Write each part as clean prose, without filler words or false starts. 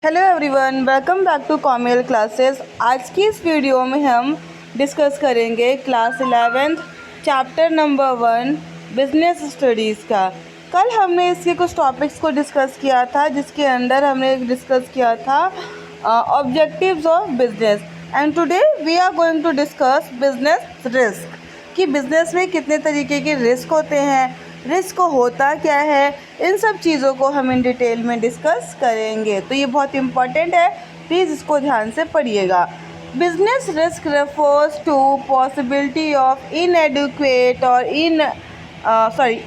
Hello everyone, welcome back to कॉमियल classes. आज की इस वीडियो में हम डिस्कस करेंगे class 11th chapter number 1 business studies का। कल हमने इसके कुछ टॉपिक्स को डिस्कस किया था, जिसके अंदर हमने डिस्कस किया था objectives of business, and today we are going to discuss business risk कि बिजनेस में कितने तरीके के रिस्क होते हैं, रिस्क होता क्या है, इन सब चीज़ों को हम इन डिटेल में डिस्कस करेंगे। तो ये बहुत इम्पॉर्टेंट है, प्लीज़ इसको ध्यान से पढ़िएगा। Business risk refers to possibility of inadequate और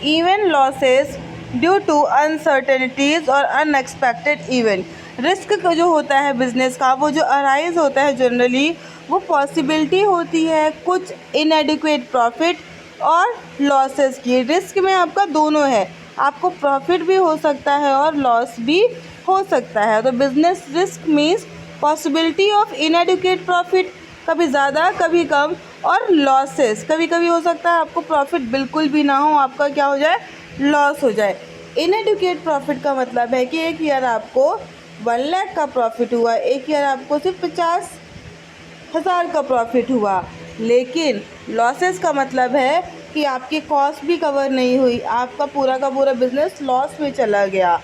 even losses due to uncertainties और अनएक्सपेक्टेड इवेंट। रिस्क का जो होता है बिजनेस का, वो जो अराइज होता है जनरली, वो पॉसिबिलिटी होती है कुछ इनएडिक्वेट प्रॉफिट और लॉसेस की। रिस्क में आपका दोनों है, आपको प्रॉफिट भी हो सकता है और लॉस भी हो सकता है। तो business risk means possibility of इनएडिक्वेट profit, कभी ज़्यादा कभी कम, और लॉसेस, कभी कभी हो सकता है आपको प्रॉफिट बिल्कुल भी ना हो, आपका क्या हो जाए, लॉस हो जाए। इनएडिक्वेट प्रॉफिट का मतलब है कि एक ईयर आपको 1 लाख का प्रॉफिट हुआ, एक ईयर आपको सिर्फ 50,000 का प्रॉफिट हुआ। लेकिन लॉसेस का मतलब है कि आपकी कॉस्ट भी कवर नहीं हुई, आपका पूरा का पूरा बिजनेस लॉस में चला गया।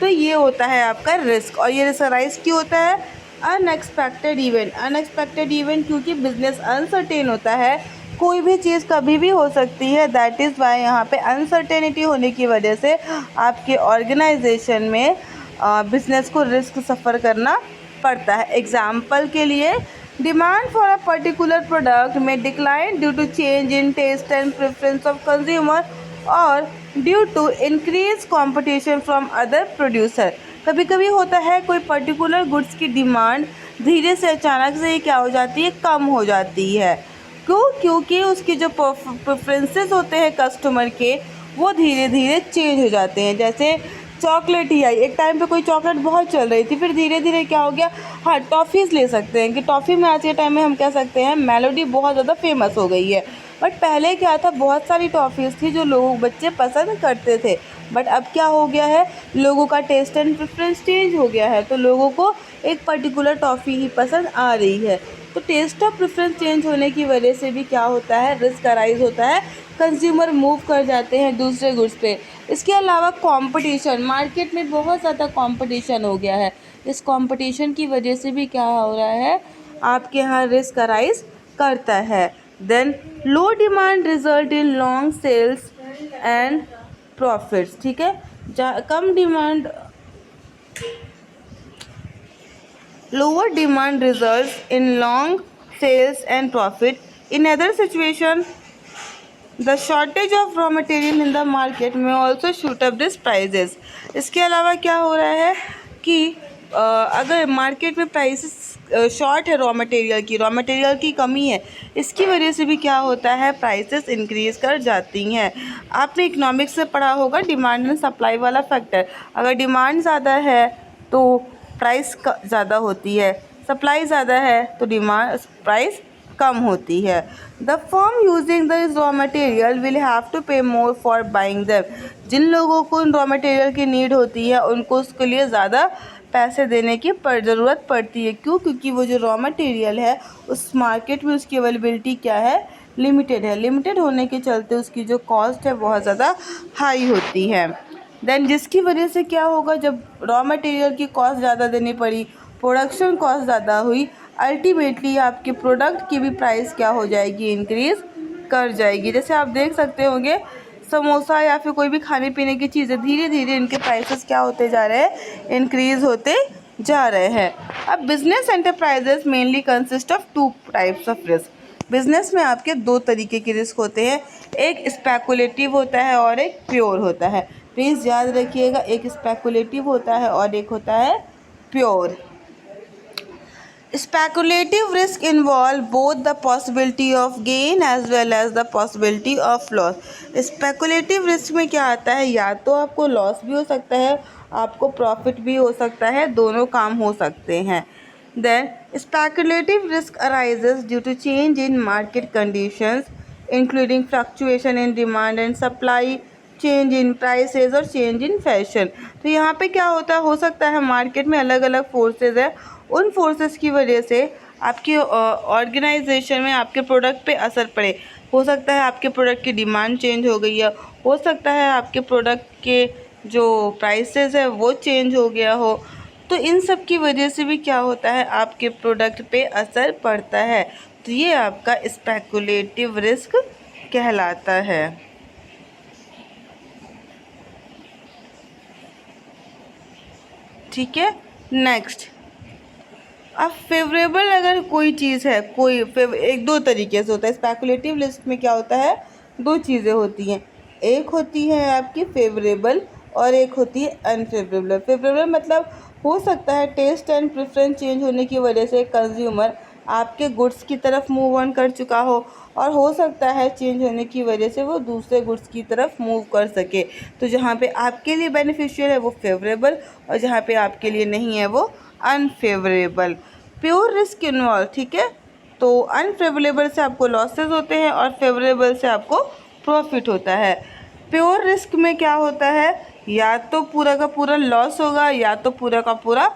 तो ये होता है आपका रिस्क, और ये रिस्क अराइज क्यों होता है, अनएक्सपेक्टेड इवेंट। अनएक्सपेक्टेड इवेंट क्योंकि बिजनेस अनसर्टेन होता है, कोई भी चीज़ कभी भी हो सकती है। दैट इज़ वाई यहाँ पे अनसर्टेनिटी होने की वजह से आपके ऑर्गेनाइजेशन में बिजनेस को रिस्क सफ़र करना पड़ता है। एग्जाम्पल के लिए, demand for a particular product में decline due to change in taste and preference of consumer और due to increase competition from other producer. कभी कभी होता है कोई पर्टिकुलर गुड्स की डिमांड धीरे से अचानक से ही क्या हो जाती है, कम हो जाती है। क्योंकि उसकी जो प्रेफरेंसेस होते हैं कस्टमर के, वो धीरे धीरे चेंज हो जाते हैं। जैसे चॉकलेट ही आई, एक टाइम पे कोई चॉकलेट बहुत चल रही थी, फिर धीरे धीरे क्या हो गया, हाँ टॉफ़ीज़ ले सकते हैं कि टॉफ़ी में आज के टाइम में हम कह सकते हैं मेलोडी बहुत ज़्यादा फेमस हो गई है। बट पहले क्या था, बहुत सारी टॉफ़ीज़ थी जो लोग बच्चे पसंद करते थे। बट अब क्या हो गया है, लोगों का टेस्ट एंड प्रेफरेंस चेंज हो गया है, तो लोगों को एक पर्टिकुलर टॉफ़ी ही पसंद आ रही है। तो टेस्ट ऑफ प्रेफरेंस चेंज होने की वजह से भी क्या होता है, रिस्क अराइज होता है, कंज्यूमर मूव कर जाते हैं दूसरे गुड्स पे। इसके अलावा कंपटीशन, मार्केट में बहुत ज़्यादा कंपटीशन हो गया है, इस कंपटीशन की वजह से भी क्या हो रहा है, आपके यहाँ रिस्क अराइज करता है। Then low demand result in long sales and profits. ठीक है, कम demand, lower demand results in long sales and profit. In other situation, the shortage of raw material in the market may also shoot up these prices. इसके अलावा क्या हो रहा है कि अगर मार्केट में प्राइसेस शॉर्ट है, रॉ मटेरियल की कमी है, इसकी वजह से भी क्या होता है, प्राइसेस इंक्रीज़ कर जाती हैं। आपने इकोनॉमिक्स से पढ़ा होगा डिमांड एंड सप्लाई वाला फैक्टर। अगर डिमांड ज़्यादा है तो प्राइस ज़्यादा होती है, सप्लाई ज़्यादा है तो प्राइस कम होती है। The firm using the raw material will have to pay more for buying them. जिन लोगों को रॉ मटेरियल की नीड होती है, उनको उसके लिए ज़्यादा पैसे देने की ज़रूरत पड़ती है। क्यों? क्योंकि वो जो रॉ मटेरियल है, उस मार्केट में उसकी अवेलेबिलिटी क्या है, लिमिटेड है। लिमिटेड होने के चलते उसकी जो कॉस्ट है बहुत ज़्यादा हाई होती है। देन जिसकी वजह से क्या होगा, जब रॉ मटेरियल की कॉस्ट ज़्यादा देनी पड़ी, प्रोडक्शन कॉस्ट ज़्यादा हुई, अल्टीमेटली आपके प्रोडक्ट की भी प्राइस क्या हो जाएगी, इंक्रीज़ कर जाएगी। जैसे आप देख सकते होंगे, समोसा या फिर कोई भी खाने पीने की चीज़ें, धीरे धीरे इनके प्राइसेस क्या होते जा रहे हैं, इंक्रीज़ होते जा रहे हैं। अब business enterprises mainly consist of 2 types of risk. Business में आपके 2 तरीके के रिस्क होते हैं, एक स्पेकुलेटिव होता है और एक प्योर होता है। प्लीज़ याद रखिएगा, एक स्पेकुलेटिव होता है और एक होता है pure. Speculative risk involve both the possibility of gain as well as the possibility of loss. Speculative risk में क्या आता है, या तो आपको लॉस भी हो सकता है, आपको प्रॉफिट भी हो सकता है, दोनों काम हो सकते हैं। Then speculative risk arises due to change in market conditions including fluctuation in demand and supply, change in prices और चेंज इन फैशन। तो यहाँ पे क्या होता है, हो सकता है मार्केट में अलग अलग फोर्सेस है, उन फोर्सेस की वजह से आपकी ऑर्गेनाइजेशन में आपके प्रोडक्ट पे असर पड़े। हो सकता है आपके प्रोडक्ट की डिमांड चेंज हो गई है, हो सकता है आपके प्रोडक्ट के जो प्राइसेस है वो चेंज हो गया हो। तो इन सब की वजह से भी क्या होता है, आपके प्रोडक्ट पे असर पड़ता है। तो ये आपका स्पेकुलेटिव रिस्क कहलाता है। ठीक है, नेक्स्ट, अब फेवरेबल अगर कोई चीज़ है, कोई एक दो तरीके से होता है स्पेकुलेटिव रिस्क में। क्या होता है, दो चीज़ें होती हैं, एक होती है आपकी फेवरेबल और एक होती है अनफेवरेबल। फेवरेबल मतलब हो सकता है टेस्ट एंड प्रेफरेंस चेंज होने की वजह से कंज्यूमर आपके गुड्स की तरफ मूव ऑन कर चुका हो, और हो सकता है चेंज होने की वजह से वो दूसरे गुड्स की तरफ मूव कर सके। तो जहाँ पे आपके लिए बेनिफिशियल है वो फेवरेबल, और जहाँ पे आपके लिए नहीं है वो अनफेवरेबल। प्योर रिस्क इन्वॉल्व, ठीक है। तो अनफेवरेबल से आपको लॉसेस होते हैं और फेवरेबल से आपको प्रॉफिट होता है। प्योर रिस्क में क्या होता है, या तो पूरा का पूरा लॉस होगा या तो पूरा का पूरा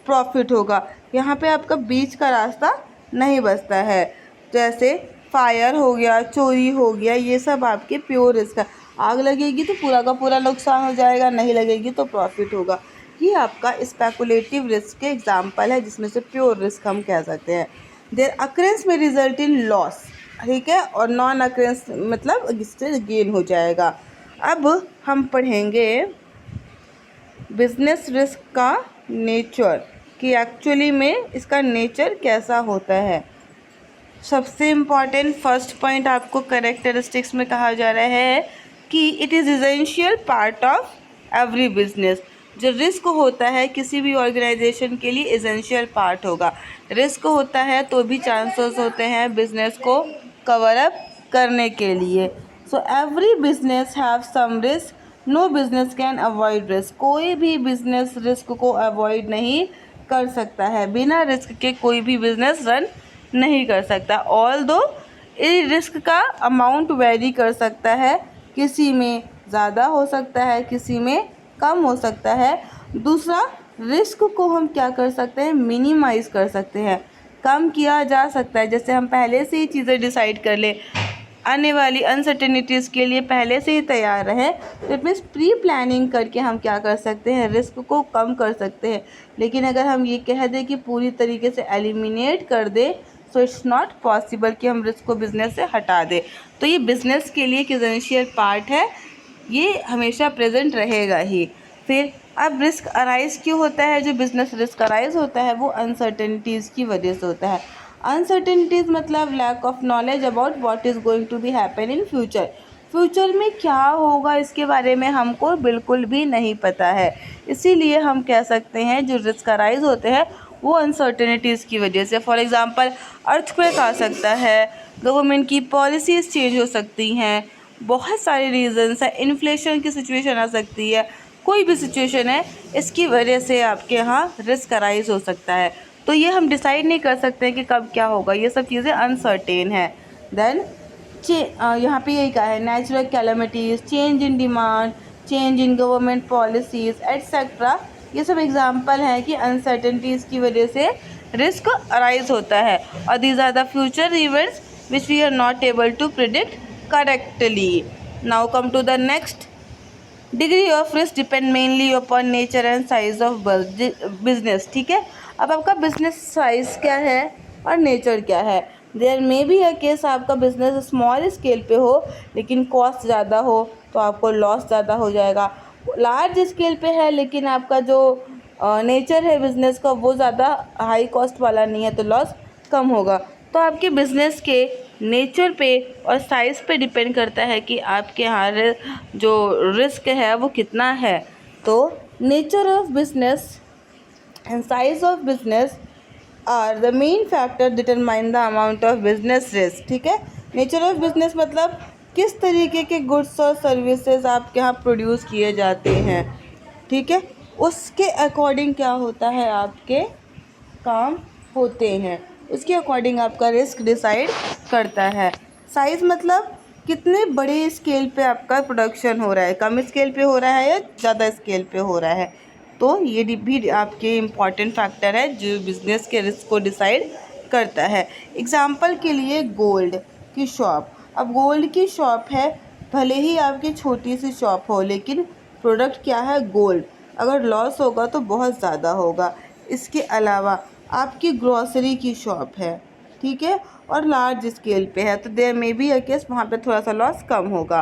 प्रॉफिट होगा। यहाँ पे आपका बीच का रास्ता नहीं बचता है। जैसे फायर हो गया, चोरी हो गया, ये सब आपके प्योर रिस्क है। आग लगेगी तो पूरा का पूरा नुकसान हो जाएगा, नहीं लगेगी तो प्रॉफिट होगा। ये आपका स्पेकुलेटिव रिस्क के एग्जाम्पल है, जिसमें से प्योर रिस्क हम कह सकते हैं। देयर अक्रेंस में रिजल्ट इन लॉस, ठीक है, और नॉन अक्रेंस मतलब इससे गेन हो जाएगा। अब हम पढ़ेंगे बिजनेस रिस्क का नेचर, कि एक्चुअली में इसका नेचर कैसा होता है। सबसे इम्पॉर्टेंट फर्स्ट पॉइंट आपको कैरेक्टरिस्टिक्स में कहा जा रहा है कि it is essential part of every business. जो रिस्क होता है किसी भी ऑर्गेनाइजेशन के लिए एसेंशियल पार्ट होगा। रिस्क होता है तो भी चांसेस होते हैं बिजनेस को कवर अप करने के लिए। So every business have some risk, no business can avoid risk. कोई भी बिजनेस रिस्क को अवॉइड नहीं कर सकता है, बिना रिस्क के कोई भी बिजनेस रन नहीं कर सकता। ऑल दो इस रिस्क का अमाउंट वेरी कर सकता है, किसी में ज़्यादा हो सकता है, किसी में कम हो सकता है। दूसरा, रिस्क को हम क्या कर सकते हैं, मिनिमाइज़ कर सकते हैं, कम किया जा सकता है। जैसे हम पहले से ही चीज़ें डिसाइड कर ले, आने वाली अनसर्टेनिटीज़ के लिए पहले से ही तैयार रहें, तो इट मीन्स प्री प्लानिंग करके हम क्या कर सकते हैं, रिस्क को कम कर सकते हैं। लेकिन अगर हम ये कह दें कि पूरी तरीके से एलिमिनेट कर दें, सो इट्स नॉट पॉसिबल कि हम रिस्क को बिज़नेस से हटा दें। तो ये बिज़नेस के लिए एक एसेंशियल पार्ट है, ये हमेशा प्रेजेंट रहेगा ही। फिर अब रिस्क अराइज क्यों होता है, जो बिज़नेस रिस्क अराइज होता है वो अनसर्टेनिटीज़ की वजह से होता है। अनसर्टेनिटीज़ मतलब lack of knowledge about what is going to be happen in future. Future में क्या होगा इसके बारे में हमको बिल्कुल भी नहीं पता है। इसीलिए हम कह सकते हैं जो रिस्क अराइज होते हैं वो अनसर्टेनिटीज़ की वजह से। फॉर एग्ज़ाम्पल अर्थक्वेक आ सकता है, गवर्नमेंट की पॉलिसीज़ चेंज हो सकती हैं, बहुत सारे रीज़न्स हैं, इन्फ्लेशन की सिचुएशन आ सकती है, कोई भी सिचुएशन है, इसकी वजह से आपके यहाँ रिस्क अराइज हो सकता है। तो ये हम डिसाइड नहीं कर सकते हैं कि कब क्या होगा, ये सब चीज़ें अनसर्टेन है। देन यहाँ पे यही कहा है, natural calamities, change in demand, change in government policies etcetera, ये सब एग्जांपल हैं कि अनसर्टेनिटीज़ की वजह से रिस्क अराइज होता है। और these are the future events which we are not able to predict correctly. Now come to the next, degree of risk depend mainly upon nature and size of business. ठीक है, अब आपका business size क्या है और nature क्या है। There may be a case आपका बिजनेस स्मॉल स्केल पे हो लेकिन कॉस्ट ज़्यादा हो तो आपको लॉस ज़्यादा हो जाएगा। लार्ज स्केल पे है लेकिन आपका जो नेचर है बिज़नेस का वो ज़्यादा हाई कॉस्ट वाला नहीं है तो लॉस कम होगा। तो आपके बिज़नेस के नेचर पे और साइज़ पे डिपेंड करता है कि आपके यहाँ जो रिस्क है वो कितना है। तो nature of business and size of business are the main factor determine the amount of business risk. ठीक है, नेचर ऑफ बिजनेस मतलब किस तरीके के गुड्स और सर्विसेज आपके यहाँ प्रोड्यूस किए जाते हैं, ठीक है, उसके अकॉर्डिंग क्या होता है, आपके काम होते हैं, उसके अकॉर्डिंग आपका रिस्क डिसाइड करता है। साइज़ मतलब कितने बड़े स्केल पे आपका प्रोडक्शन हो रहा है, कम स्केल पे हो रहा है या ज़्यादा स्केल पे हो रहा है। तो ये भी आपके इम्पॉर्टेंट फैक्टर है जो बिज़नेस के रिस्क को डिसाइड करता है। एग्जाम्पल के लिए गोल्ड की शॉप। अब गोल्ड की शॉप है, भले ही आपकी छोटी सी शॉप हो, लेकिन प्रोडक्ट क्या है, गोल्ड। अगर लॉस होगा तो बहुत ज़्यादा होगा। इसके अलावा आपकी ग्रॉसरी की शॉप है, ठीक है, और लार्ज स्केल पे है, तो there may be a case वहाँ पे थोड़ा सा लॉस कम होगा।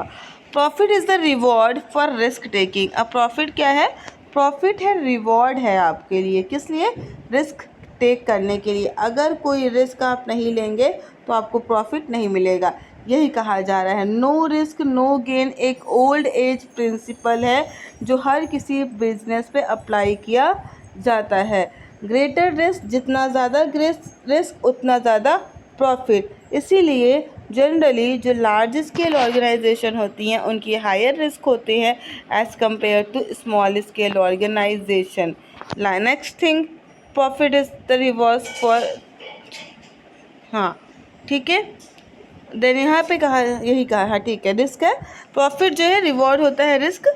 Profit is the reward for risk taking. अब प्रॉफिट क्या है, प्रॉफिट है, रिवॉर्ड है आपके लिए, किस लिए, रिस्क टेक करने के लिए। अगर कोई रिस्क आप नहीं लेंगे तो आपको प्रॉफिट नहीं मिलेगा, यही कहा जा रहा है। नो रिस्क नो गेन एक ओल्ड एज प्रिंसिपल है जो हर किसी बिजनेस पे अप्लाई किया जाता है। ग्रेटर रिस्क, जितना ज़्यादा रिस्क उतना ज़्यादा प्रॉफिट। इसीलिए जनरली जो लार्ज स्केल ऑर्गेनाइजेशन होती हैं उनकी हायर रिस्क होते हैं as compare to small scale organisation. Next thing, profit is the reverse for, हाँ ठीक है, देन यहाँ पे कहा, यही कहा, हाँ ठीक है, रिस्क है, प्रॉफिट जो है रिवॉर्ड होता है रिस्क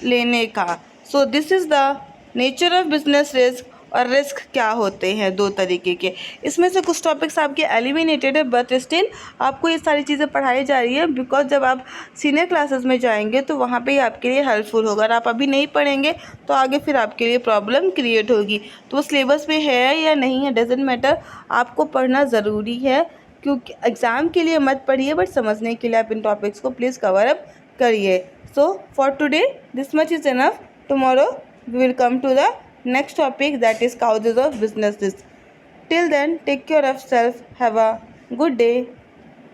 लेने का। So this is the nature of business risk. और रिस्क क्या होते हैं, दो तरीके के। इसमें से कुछ टॉपिक्स आपके एलिमिनेटेड है, बट स्टिल आपको ये सारी चीज़ें पढ़ाई जा रही है, बिकॉज जब आप सीनियर क्लासेस में जाएंगे तो वहाँ पे ही आपके लिए हेल्पफुल होगा। अगर आप अभी नहीं पढ़ेंगे तो आगे फिर आपके लिए प्रॉब्लम क्रिएट होगी। तो वो सिलेबस में है या नहीं है डजेंट मैटर, आपको पढ़ना ज़रूरी है, क्योंकि एग्ज़ाम के लिए मत पढ़िए बट समझने के लिए आप इन टॉपिक्स को प्लीज़ कवर अप करिए। So for today this much is enough. Tomorrow we will come to the next topic, that is causes of business risk. Till then, take care of self. Have a good day.